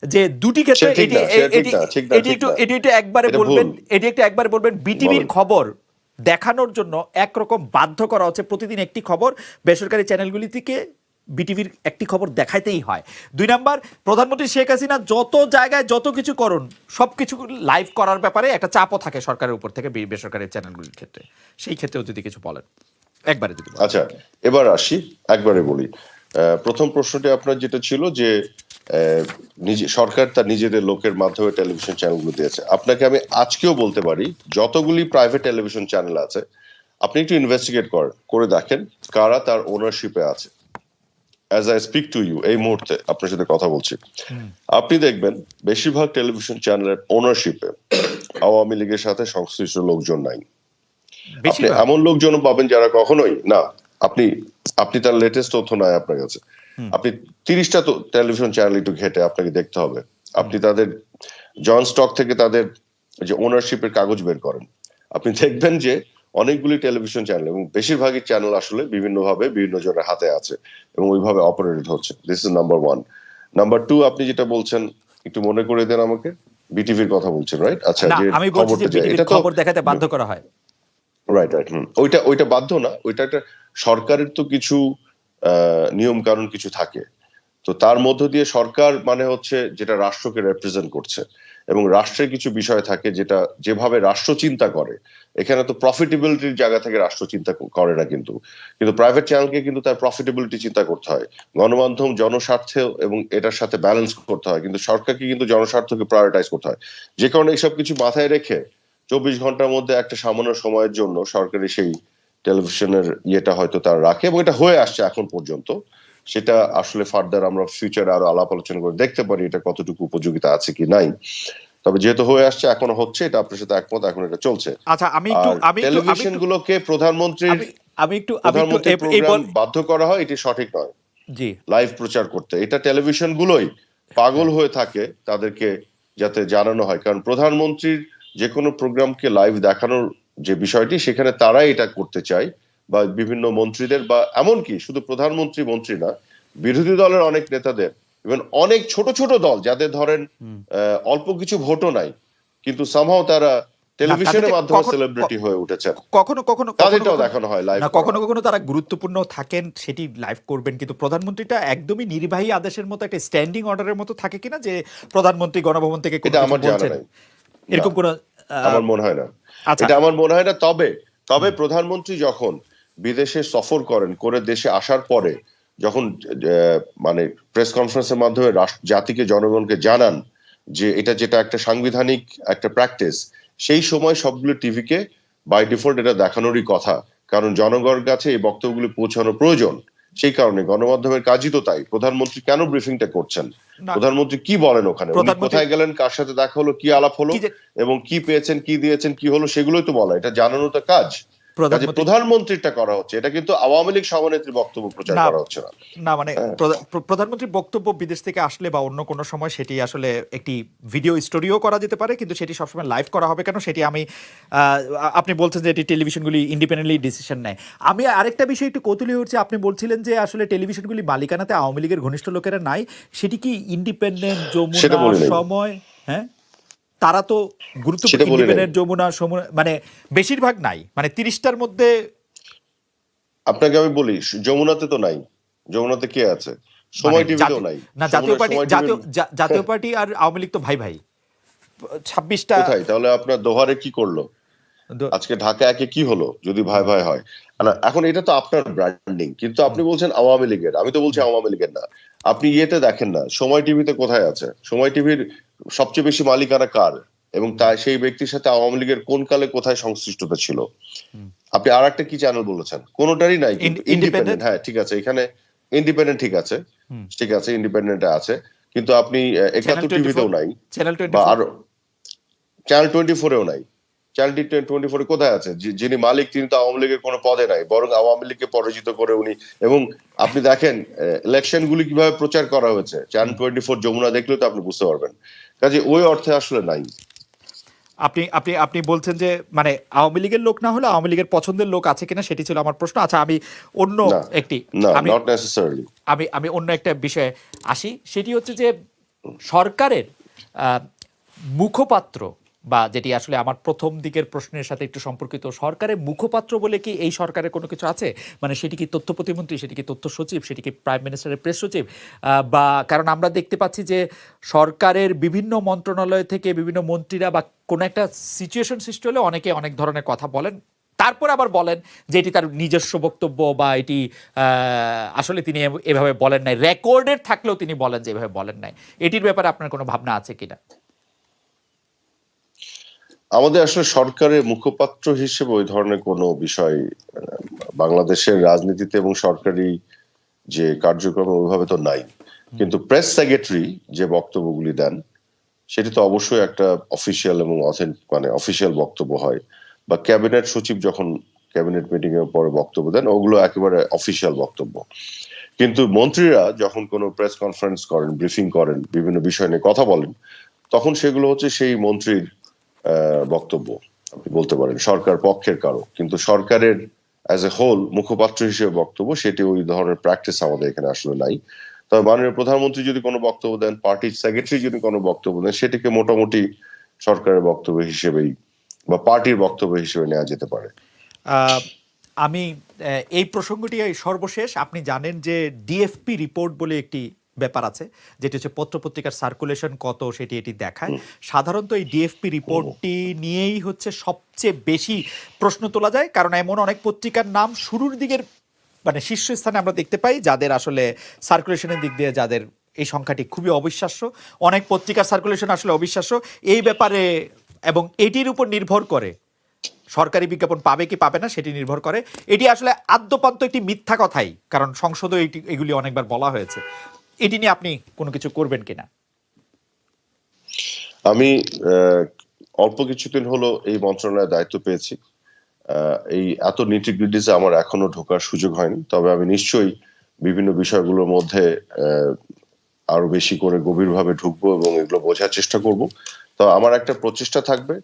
যে দুটি ক্ষেত্রে ঠিক এটি না, সে ঠিক এটি না, ঠিক না, এটি ঠিক একটু না। এটি একটু একবারে এটা বলবেন, ভুল। এটি একটু একবারে বলবেন বিটিভির বলেন। খবর দেখানোর জন্য একরকম বাধ্য করা হচ্ছে, প্রতিদিন একটি খবর বেসরকারি চ্যানেলগুলি থেকে বিটিভির একটি খবর দেখাইতেই হয়। 2 নাম্বার, প্রধানমন্ত্রী শেখ হাসিনা যত জায়গায় যত কিছু করুন সব কিছু লাইভ করার ব্যাপারে একটা চাপও থাকে সরকারের উপর থেকে বেসরকারি চ্যানেলগুলির ক্ষেত্রে। সেই ক্ষেত্রেও যদি কিছু বলেন, একবারে যদি বলেন। আচ্ছা, এবার আসি, একবারে বলি। প্রথম প্রশ্নটি আপনার যেটা ছিল যে নিজে সরকার তার নিজেদের লোকের মাধ্যমে টেলিভিশন চ্যানেলগুলো দিয়েছে। আপনাকে আমি আজকেও বলতে পারি, যতগুলি প্রাইভেট টেলিভিশন চ্যানেল আছে, আপনি একটু ইনভেস্টিগেট করে দেখেন কারা তার ওনারশিপে আছে। As I speak to you, এই মুহূর্তে আপনার সাথে কথা বলছি, আপনি দেখবেন বেশিরভাগ টেলিভিশন চ্যানেলের ওনারশিপে আওয়ামী লীগের সাথে সংশ্লিষ্ট লোকজন নাই। আপনি এমন লোকজন পাবেন যারা কখনোই না, আপনি আপনি তার লেটেস্ট তথ্য নাই আপনার কাছে, আপনি 30টা টেলিভিশন চ্যানেল একটু ঘেটে আপনাকে দেখতে হবে। আপনি তাদের জন স্টক থেকে তাদের যে ওনারশিপের কাগজ বের করেন, আপনি দেখবেন যে অনেকগুলি টেলিভিশন চ্যানেল এবং বেশিরভাগই চ্যানেল আসলে বিভিন্নভাবে বিভিন্ন জনের হাতে আছে এবং ওইভাবে অপারেটেড হচ্ছে। This is number 1। নাম্বার 2, আপনি যেটা বলছেন একটু মনে করে দেন আমাকে, বিটিভির কথা বলছেন, রাইট? আচ্ছা, না, যে আমি বলছি যে খবরটা, বিটিভির এটা তো খবর দেখাতে বাধ্য করা হয়। Right, right. ওইটা বাধ্য না, ওইটা একটা সরকারের তো কিছু নিয়ম কানুন কিছু থাকে। তো তার মধ্য দিয়ে সরকার মানে হচ্ছে যেটা রাষ্ট্রকে রিপ্রেজেন্ট করছে, এবং রাষ্ট্রের কিছু বিষয় থাকে যেটা যেভাবে রাষ্ট্র চিন্তা করে। এখানে তো প্রফিটেবিলিটির জায়গা থেকে রাষ্ট্র চিন্তা করে না, কিন্তু প্রাইভেট চ্যানেলকে কিন্তু তার প্রফিটেবিলিটি চিন্তা করতে হয়। গণমাধ্যম জনস্বার্থে এবং এটার সাথে ব্যালেন্স করতে হয়, কিন্তু সরকারকে কিন্তু জনস্বার্থকে প্রায়োরিটাইজ করতে হয়। যে কারণে এইসব কিছু মাথায় রেখে 24 ঘন্টার মধ্যে একটা সামান্য সময়ের জন্য সরকারি সেই টেলিভিশনের ইয়েটা হয়তো তারা রাখে, এবং এটা হয়ে আসছে এখন পর্যন্ত। সেটা আসলে ফার্দার আমরা ফিউচারে আরো আলাপ আলোচনা করে দেখতে পারি এটা কতটুকু উপযোগিতা আছে কি নাই। তবে যেহেতু হয়ে আসছে, এখনো হচ্ছে, এটা আপনার সাথে একমত, এখন এটা চলছে। আচ্ছা, টেলিভিশন গুলোকে প্রধানমন্ত্রীর প্রোগ্রাম বাধ্য করা হয়, এটি সঠিক নয়। জি, লাইভ প্রচার করতে এটা টেলিভিশন গুলোই পাগল হয়ে থাকে তাদেরকে যাতে জানানো হয়, কারণ প্রধানমন্ত্রীর যে কোনো প্রোগ্রামকে লাইভ দেখানোর যে বিষয়টি, সেখানে তারাই এটা করতে চায়, বা বিভিন্ন মন্ত্রীদের, বা এমনকি শুধু মন্ত্রী না, বিরোধী দলের অনেক নেতাদের, ইভেন অনেক ছোট ছোট দল যাদের ধরেন অল্প কিছু ভোটও নাই, কিন্তু সামহাও তারা টেলিভিশনের মাধ্যমে সেলিব্রিটি হয়ে উঠেছেন, কখনো কখনো তাদেরটাও দেখানো হয় লাইভ। না, কখনো কখনো তারা গুরুত্বপূর্ণ থাকেন, সেটি লাইভ করবেন, কিন্তু প্রধানমন্ত্রীটা একদমই নির্বাহী আদেশের মতো একটা স্ট্যান্ডিং অর্ডারের মতো থাকে কিনা, যে প্রধানমন্ত্রী গণভবন থেকে এটা আমার জানা নাই, এরকম কোন আমার মনে হয় না। আচ্ছা, এটা আমার মনে হয় না। তবে প্রধানমন্ত্রী যখন বিদেশে সফর করেন, করে দেশে আসার পরে যখন মানে প্রেস কনফারেন্সের মাধ্যমে জাতিকে, জনগণকে জানান যে এটা যেটা একটা সাংবিধানিক একটা প্র্যাকটিস, সেই সময় সবগুলো টিভিকে বাই ডিফল্ট এটা দেখানোরই কথা, কারণ জনগণের কাছে এই বক্তব্যগুলো পৌঁছানো প্রয়োজন। সেই কারণে গণমাধ্যমের কাজই তো তাই। প্রধানমন্ত্রী কেন ব্রিফিংটা করছেন, প্রধানমন্ত্রী কি বলেন ওখানে, উনি কোথায় গেলেন, কার সাথে দেখা হলো, কি আলাপ হলো, এবং কি পেয়েছেন, কি দিয়েছেন, কি হলো, সেগুলোই তো বলা, এটা জানানো তো কাজ। প্রধানমন্ত্রীটা করা হচ্ছে, এটা কিন্তু আওয়ামী লীগ সভানেত্রীর বক্তব্য প্রচার করা হচ্ছে না। না, মানে প্রধানমন্ত্রীর বক্তব্য বিদেশ থেকে আসলে বা অন্য কোনো সময় সেটি আসলে একটি ভিডিও স্টোরিও করা যেতে পারে, কিন্তু সেটি সবসময় লাইভ করা হবে কেন, সেটি আমি আপনি বলছেন যে এটি টেলিভিশনগুলি ইন্ডিপেন্ডেন্টলি ডিসিশন নেয়। আমি আরেকটা বিষয় একটু কৌতূহলী হচ্ছে, আপনি বলছিলেন যে আসলে টেলিভিশনগুলি মালিকানাতে আওয়ামী লীগের ঘনিষ্ঠ লোকেরা নাই, সেটি কি ইন্ডিপেন্ডেন্ট, যমুনা, সময়? হ্যাঁ, তারা তো গুরুত্বপূর্ণ, ইন্ডিপেন্ডেন্ট, যমুনা, মানে বেশিরভাগ নাই, মানে 30টার মধ্যে। আপনাকে আমি বলি, যমুনাতে তো নাই, যমুনাতে কে আছে, সময় টিভিতেও নাই না, জাতীয় পার্টি আর আওয়ামী লীগ তো ভাই ভাই। 26টা কোথায় তাহলে আপনার দোহারে কি করলো আজকে, ঢাকা একে কি হলো যদি ভাই ভাই হয়? এখন এটা তো আপনার ব্র্যান্ডিং, কিন্তু আপনি বলছেন আওয়ামী লীগের, আমি তো বলছি আওয়ামী লীগের না। আপনি ইয়েতে দেখেন না, সময় টিভিতে কোথায় আছে, সময় টিভির সবচেয়ে বেশি মালিকানা কার, এবং তাই সেই ব্যক্তির সাথে আওয়ামী লীগের কোন কালে কোথায় সংশ্লিষ্টতা ছিল? আপনি আর একটা কি চ্যানেল বলেছেন, কোনোটারই নাই, কিন্তু ইন্ডিপেন্ডেন্ট। হ্যাঁ ঠিক আছে, এখানে ইন্ডিপেন্ডেন্ট, ঠিক আছে, ইন্ডিপেন্ডেন্ট আছে, কিন্তু আপনি 71 টিভিতেও নাই, বা আরো চ্যানেল 24-এও নাই। চ্যানেল 24 কোথায় আছে? যিনি মালিক তিনি তো আওয়ামী লীগের কোনো পদে নাই, বরং আওয়ামী লীগকে পরাজিত করে উনি। এবং আপনি দেখেন ইলেকশন গুলি কিভাবে প্রচার করা হয়েছে, চ্যানেল 24 যমুনা দেখলেও তো আপনি বুঝতে পারবেন। কাজে ওই অর্থে আসলে নাই। আপনি আপনি আপনি বলছেন যে মানে আওয়ামী লীগের লোক না হলে আওয়ামী লীগের পছন্দের লোক আছে কিনা, সেটি ছিল আমার প্রশ্ন। আচ্ছা, আমি অন্য একটি নট নেসেসারিলি আমি অন্য একটা বিষয়ে আসি, সেটি হচ্ছে যে সরকারের আহ, মুখপাত্র বা যেটি আসলে আমার প্রথম দিকের প্রশ্নের সাথে একটু সম্পর্কিত, সরকারের মুখপাত্র বলে কি এই সরকারের কোনো কিছু আছে? মানে সেটি কি তথ্য প্রতিমন্ত্রী, সেটি কি তথ্য সচিব, সেটি কি প্রাইম মিনিস্টারের প্রেস সচিব, বা কারণ আমরা দেখতে পাচ্ছি যে সরকারের বিভিন্ন মন্ত্রণালয় থেকে বিভিন্ন মন্ত্রীরা বা কোনো একটা সিচুয়েশন সৃষ্টি হলে অনেকে অনেক ধরনের কথা বলেন, তারপর আবার বলেন যে এটি তার নিজস্ব বক্তব্য বা এটি আসলে তিনি এভাবে বলেন নাই, রেকর্ডেড থাকলেও তিনি বলেন যে এভাবে বলেন নাই। এটির ব্যাপারে আপনার কোনো ভাবনা আছে কিনা? আমাদের আসলে সরকারের মুখপাত্র হিসেবে ওই ধরনের কোনো বিষয় বাংলাদেশের রাজনীতিতে এবং সরকারি যে কার্যক্রম ওইভাবে তো নাই। কিন্তু প্রেস সেক্রেটারি যে বক্তব্যগুলি দেন সেটি তো অবশ্যই একটা অফিসিয়াল এবং মানে অফিসিয়াল বক্তব্য হয়, বা ক্যাবিনেট সচিব যখন ক্যাবিনেট মিটিং এর পরে বক্তব্য দেন ওগুলো একেবারে অফিসিয়াল বক্তব্য। কিন্তু মন্ত্রীরা যখন কোনো প্রেস কনফারেন্স করেন, ব্রিফিং করেন, বিভিন্ন বিষয় নিয়ে কথা বলেন, তখন সেগুলো হচ্ছে সেই মন্ত্রীর বক্তব্য আপনি বলতে পারেন, সরকার পক্ষের কারো। কিন্তু সরকারের অ্যাজ এ হোল মুখপাত্র হিসেবে বক্তব্য, সেটি ওই ধরনের প্র্যাকটিস আমাদের এখানে আসলে নাই। তবে মাননীয় প্রধানমন্ত্রী যদি কোনো বক্তব্য দেন, পার্টির সেক্রেটারি যদি কোনো বক্তব্য দেন, সেটিকে মোটামুটি সরকারের বক্তব্য হিসেবেই বা পার্টির বক্তব্য হিসেবে নেওয়া যেতে পারে। আমি এই প্রসঙ্গটি সর্বশেষ, আপনি জানেন যে ডিএফপি রিপোর্ট বলে একটি ব্যাপার আছে, যেটি হচ্ছে পত্রপত্রিকার সার্কুলেশন কত সেটি এটি দেখায়। সাধারণত এই ডিএফপি রিপোর্টটি নিয়েই হচ্ছে সবচেয়ে বেশি প্রশ্ন তোলা যায়, কারণ এমন অনেক পত্রিকার নাম শুরুর দিকের মানে শীর্ষস্থানে আমরা দেখতে পাই যাদের আসলে সার্কুলেশনের দিক দিয়ে যাদের এই সংখ্যাটি খুবই অবিশ্বাস্য। অনেক পত্রিকার সার্কুলেশন আসলে অবিশ্বাস্য এই ব্যাপারে, এবং এটির উপর নির্ভর করে সরকারি বিজ্ঞাপন পাবে কি পাবে না সেটি নির্ভর করে। এটি আসলে আদ্যপান্ত একটি মিথ্যা কথাই, কারণ সংসদে এগুলি অনেকবার বলা হয়েছে। এটি নিয়ে আপনি কোনো কিছু করবেন কিনা? আমি অল্প কিছুদিন হলো এই মন্ত্রণালয়ের দায়িত্ব পেয়েছি। এই এত নিটিগ্রিটিসে আমার এখনো ঢোকার সুযোগ হয়নি, তবে আমি নিশ্চয়ই বিভিন্ন বিষয়গুলোর মধ্যে আরো বেশি করে গভীরভাবে ঢুকবো এবং এগুলো বোঝার চেষ্টা করব। তো আমার একটা প্রচেষ্টা থাকবে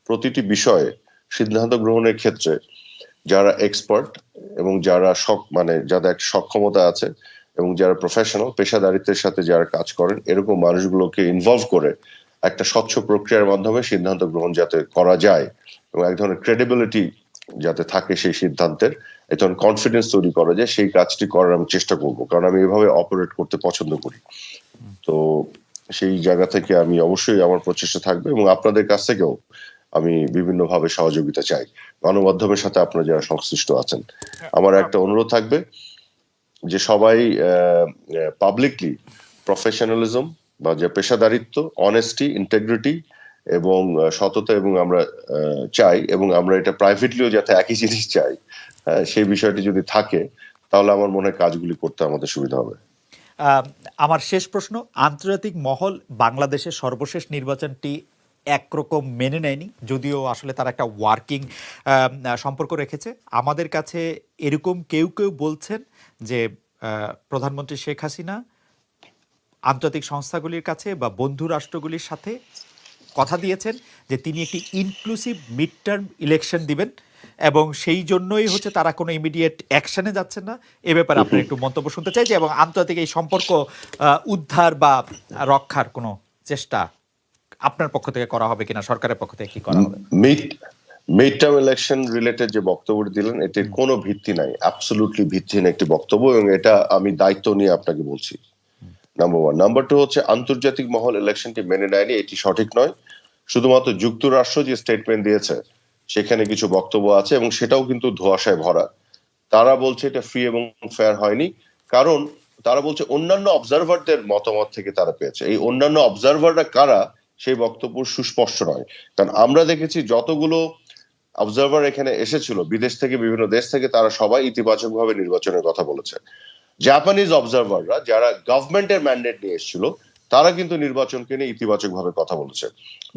প্রতিটি বিষয়ে সিদ্ধান্ত গ্রহণের ক্ষেত্রে যারা এক্সপার্ট এবং যারা মানে যাদের একটা সক্ষমতা আছে এবং যারা প্রফেশনাল পেশাদারিত্বের সাথে যারা কাজ করেন, এরকম মানুষগুলোকে ইনভলভ করে একটা স্বচ্ছ প্রক্রিয়ার মাধ্যমে সিদ্ধান্ত গ্রহণ যাতে করা যায় এবং এক ধরনের ক্রেডিবিলিটি যাতে থাকে সেই সিদ্ধান্তের, এক ধরনের কনফিডেন্স তৈরি করা যায়, সেই কাজটি করার আমি চেষ্টা করব, কারণ আমি এভাবে অপারেট করতে পছন্দ করি। তো সেই জায়গা থেকে আমি অবশ্যই আমার প্রচেষ্টা থাকবে এবং আপনাদের কাছ থেকেও আমি বিভিন্নভাবে সহযোগিতা চাই, গণমাধ্যমের সাথে আপনারা যারা সংশ্লিষ্ট আছেন। আমার একটা অনুরোধ থাকবে যে সবাই পাবলিকলি প্রফেশনালিজম বা যে পেশাদারিত্ব, অনেস্টি, ইন্টেগ্রিটি এবং সততা এবং আমরা চাই, এবং আমরা এটা প্রাইভেটলিও যাতে একই জিনিস চাই, সেই বিষয়টি যদি থাকে তাহলে আমার মনে হয় কাজগুলি করতে আমাদের সুবিধা হবে। আমার শেষ প্রশ্ন, আন্তর্জাতিক মহল বাংলাদেশের সর্বশেষ নির্বাচনটি একরকম মেনে নেয়নি, যদিও আসলে তারা একটা ওয়ার্কিং সম্পর্ক রেখেছে। আমাদের কাছে এরকম কেউ কেউ বলছেন যে প্রধানমন্ত্রী শেখ হাসিনা আন্তর্জাতিক সংস্থাগুলির কাছে বা বন্ধু রাষ্ট্রগুলির সাথে কথা দিয়েছেন যে তিনি একটি ইনক্লুসিভ মিড টার্ম ইলেকশন দিবেন, এবং সেই জন্যই হচ্ছে তারা কোনো ইমিডিয়েট অ্যাকশনে যাচ্ছেন না। এ ব্যাপারে আপনার একটু মন্তব্য শুনতে চাই যে, এবং আন্তর্জাতিক এই সম্পর্ক উদ্ধার বা রক্ষার কোনো চেষ্টা আপনার পক্ষ থেকে করা হবে কিনা, সরকারের পক্ষ থেকে কি করা হবে? মিড টার্ম ইলেকশন রিলেটেড যে বক্তব্যটি দিলেন, এটির কোনো ভিত্তি নাই, অ্যাবসলিউটলি ভিত্তিহীন একটি বক্তব্য, এবং এটা আমি দায়িত্ব নিয়ে আপনাকে বলছি। Number one. নাম্বার টু হচ্ছে আন্তর্জাতিক মহল ইলেকশনটি মেনে নেয়নি, এটি সঠিক নয়। শুধুমাত্র যুক্তরাষ্ট্র যে স্টেটমেন্ট দিয়েছে সেখানে কিছু বক্তব্য আছে এবং সেটাও কিন্তু ধোঁয়াশায় ভরা। তারা বলছে এটা ফ্রি এবং ফেয়ার হয়নি, কারণ তারা বলছে অন্যান্য অবজারভারদের মতামত থেকে তারা পেয়েছে। এই অন্যান্য অবজারভাররা কারা সেই বক্তব্য সুস্পষ্ট নয়, কারণ আমরা দেখেছি যতগুলো অবজারভার এখানে এসেছিল বিদেশ থেকে, বিভিন্ন দেশ থেকে, তারা সবাই ইতিবাচকভাবে নির্বাচনের কথা বলেছে। জাপানিজ অবজারভাররা যারা গভর্নমেন্টের ম্যান্ডেট নিয়ে এসেছিল তারা কিন্তু নির্বাচনকে নিয়ে ইতিবাচকভাবে কথা বলেছে।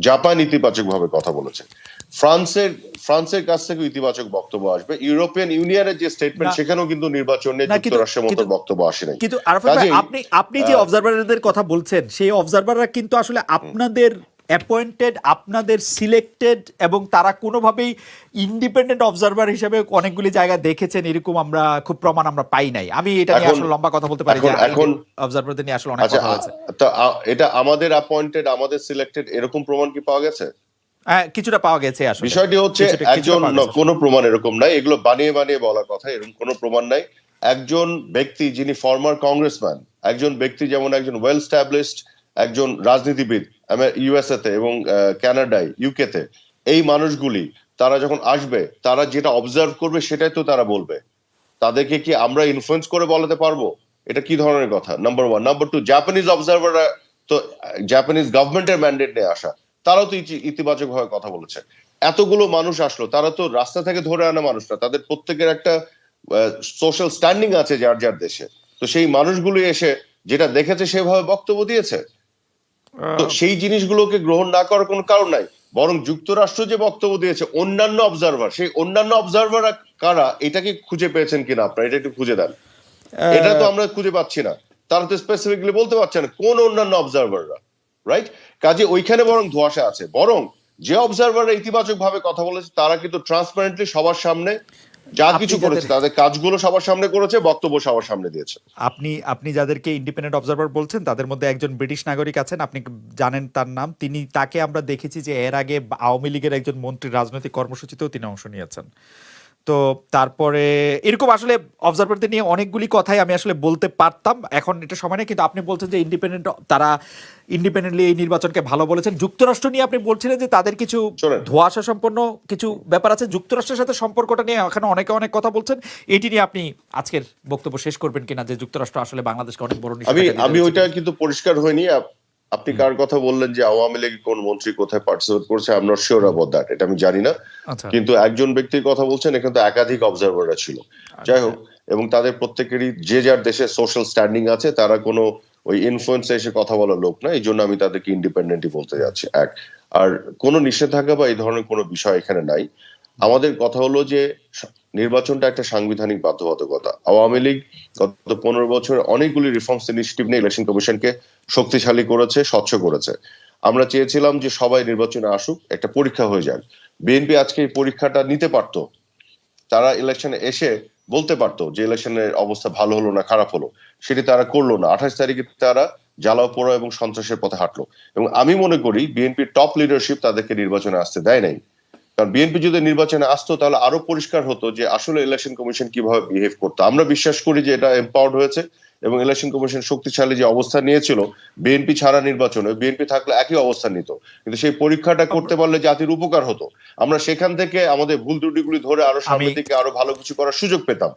জাপান ইতিবাচকভাবে কথা বলেছে। ফ্রান্সের কাছ থেকে ইতিবাচক বক্তব্য আসবে। ইউরোপিয়ান ইউনিয়নের যে স্টেটমেন্ট সেখানেও কিন্তু নির্বাচন নিয়ে যুক্তরাষ্ট্রের মতো বক্তব্য আসে নাই। কিন্তু আপনি যে অবজারভারদের কথা বলছেন সেই অবজারভাররা কিন্তু আসলে আপনাদের অ্যাপয়েন্টেড, আপনাদের সিলেক্টেড, এবং তারা কোনোভাবেই ইন্ডিপেন্ডেন্ট অবজারভার হিসেবে অনেকগুলি জায়গা দেখেছেন, এরকম আমরা খুব প্রমাণ আমরা পাই নাই। আমি এটা নিয়ে এখন আসলে লম্বা কথা বলতে পারি যে এখন অবজারভারদের নিয়ে আসলে অনেক আচ্ছা কথা হয়েছে। এটা আমাদের অ্যাপয়েন্টেড, আমাদের সিলেক্টেড, এরকম প্রমাণ কি পাওয়া গেছে? হ্যাঁ, কিছুটা পাওয়া গেছে আসলে। বিষয়টি হচ্ছে কিছুটা একজন পাওয়া গেছে। কোনো প্রমাণ এরকম নাই, এগুলো বানিয়ে বানিয়ে বলার কথা, এরকম কোনো প্রমাণ নাই। একজন ব্যক্তি যিনি ফর্মার কংগ্রেসম্যান, একজন ব্যক্তি যেমন একজন ওয়েল স্ট্যাবলিশড একজন রাজনীতিবিদ ইউএসএ তে এবং কানাডায়, ইউকে তে, এই মানুষগুলি তারা যখন আসবে তারা যেটা অবজার্ভ করবে সেটাই তো তারা বলবে। তাদেরকে কি আমরা ইনফ্লুয়েন্স করে বলাতে পারবো? এটা কি ধরনের কথা? Number one. Number two, Japanese অবজারভাররা তো জাপানিজ গভর্নমেন্টের ম্যান্ডেট নিয়ে আসা, তারাও তো ইতিবাচক ভাবে কথা বলেছে। এতগুলো মানুষ আসলো, তারা তো রাস্তা থেকে ধরে আনা মানুষ না, তাদের প্রত্যেকের একটা সোশ্যাল স্ট্যান্ডিং আছে যার যার দেশে। তো সেই মানুষগুলো এসে যেটা দেখেছে সেভাবে বক্তব্য দিয়েছে। তো সেই জিনিসগুলোকে গ্রহণ না করার কোনো কারণ নাই। বরং যুক্তরাষ্ট্র যে বক্তব্য দিয়েছে অন্যান্য অবজারভার, সেই অন্যান্য অবজারভাররা কারা এটাকে খুঁজে পেয়েছেন কিনা আপনারা এটা একটু খুঁজে দেন। এটা তো আমরা খুঁজে পাচ্ছি না, তারা তো স্পেসিফিকলি বলতে পারছে না কোন অন্যান্য অবজারভাররা, রাইট? কাজে ওইখানে বরং ধোঁয়াশা আছে। বরং যে অবজারভাররা ইতিবাচক ভাবে কথা বলেছে তারা কিন্তু ট্রান্সপারেন্টলি সবার সামনে যা কিছু করেছে, তাদের কাজগুলো সবার সামনে করেছে, বক্তব্য সবার সামনে দিয়েছে। আপনি যাদেরকে ইন্ডিপেন্ডেন্ট অবজারভার বলছেন তাদের মধ্যে একজন ব্রিটিশ নাগরিক আছেন, আপনি জানেন তার নাম। তাকে আমরা দেখেছি যে এর আগে আওয়ামী লীগের একজন মন্ত্রীর রাজনৈতিক কর্মসূচিতেও তিনি অংশ নিয়েছেন। তো তারপরে এরকম আসলে অবজারভারদের নিয়ে অনেকগুলি কথাই আমি আসলে বলতে পারতাম, এখন এটা সময় নেই। কিন্তু আপনি বলছেন যে তারা ইন্ডিপেন্ডেন্টলি এই নির্বাচনকে ভালো বলেছেন। যুক্তরাষ্ট্র নিয়ে আপনি বলছিলেন যে তাদের কিছু ধোঁয়াশা সম্পন্ন কিছু ব্যাপার আছে। যুক্তরাষ্ট্রের সাথে সম্পর্কটা নিয়ে এখানে অনেক কথা বলছেন। এটি নিয়ে আপনি আজকের বক্তব্য শেষ করবেন কিনা, যে যুক্তরাষ্ট্র আসলে বাংলাদেশকে অনেক বড় আমি ওইটা কিন্তু পরিষ্কার হয়নি। আপনি কার কথা বললেন যে আওয়ামী লীগ কোন মন্ত্রী কোথায় পার্টিসিপেট করছে, I am not sure about that, এটা আমি জানি না। কিন্তু একজন ব্যক্তির কথা বলছেন, এখানে তো একাধিক অবজারভাররা ছিল। যাই হোক, এবং তাদের প্রত্যেকেরই যে যার দেশে সোশ্যাল স্ট্যান্ডিং আছে, তারা কোনো ওই ইনফ্লুয়েন্সে এসে কথা বলার লোক না, এই জন্য আমি তাদেরকে ইন্ডিপেন্ডেন্টই বলতে যাচ্ছি। এক, আর কোনো নিষেধাজ্ঞা বা এই ধরনের কোনো বিষয় এখানে নাই। আমাদের কথা হলো যে নির্বাচনটা একটা সাংবিধানিক বাধ্যবাধকতা। আওয়ামী লীগ গত 15 বছর অনেকগুলি রিফর্মস ইনিশিয়েটিভ নিয়ে ইলেকশন কমিশনকে শক্তিশালী করেছে, স্বচ্ছ করেছে। আমরা চেয়েছিলাম যে সবাই নির্বাচনে আসুক, একটা পরীক্ষা হয়ে যাক। বিএনপি আজকে এই পরীক্ষাটা নিতে পারতো, তারা ইলেকশনে এসে বলতে পারতো যে ইলেকশনের অবস্থা ভালো হলো না খারাপ হলো, সেটি তারা করলো না। 28 তারিখে তারা জ্বালাও পোড়া এবং সন্ত্রাসের পথে হাঁটলো। এবং আমি মনে করি বিএনপির টপ লিডারশিপ তাদেরকে নির্বাচনে আসতে দেয় নাই। কারণ বিএনপি যদি নির্বাচনে আসতো তাহলে আরো পরিষ্কার হতো যে আসলে ইলেকশন কমিশন কিভাবে বিহেভ করতো। আমরা বিশ্বাস করি যে এটা এম্পাওয়ার্ড হয়েছে এবং ইলেকশন কমিশন শক্তিশালী যে অবস্থান নিয়েছিল, বিএনপি ছাড়া নির্বাচনে বিএনপি থাকলে একই অবস্থান নিত, কিন্তু সেই পরীক্ষাটা করতে পারলে জাতির উপকার হতো। আমরা সেখান থেকে আমাদের ভুল ত্রুটিগুলি ধরে আরো সামনের দিকে আরো ভালো কিছু করার সুযোগ পেতাম।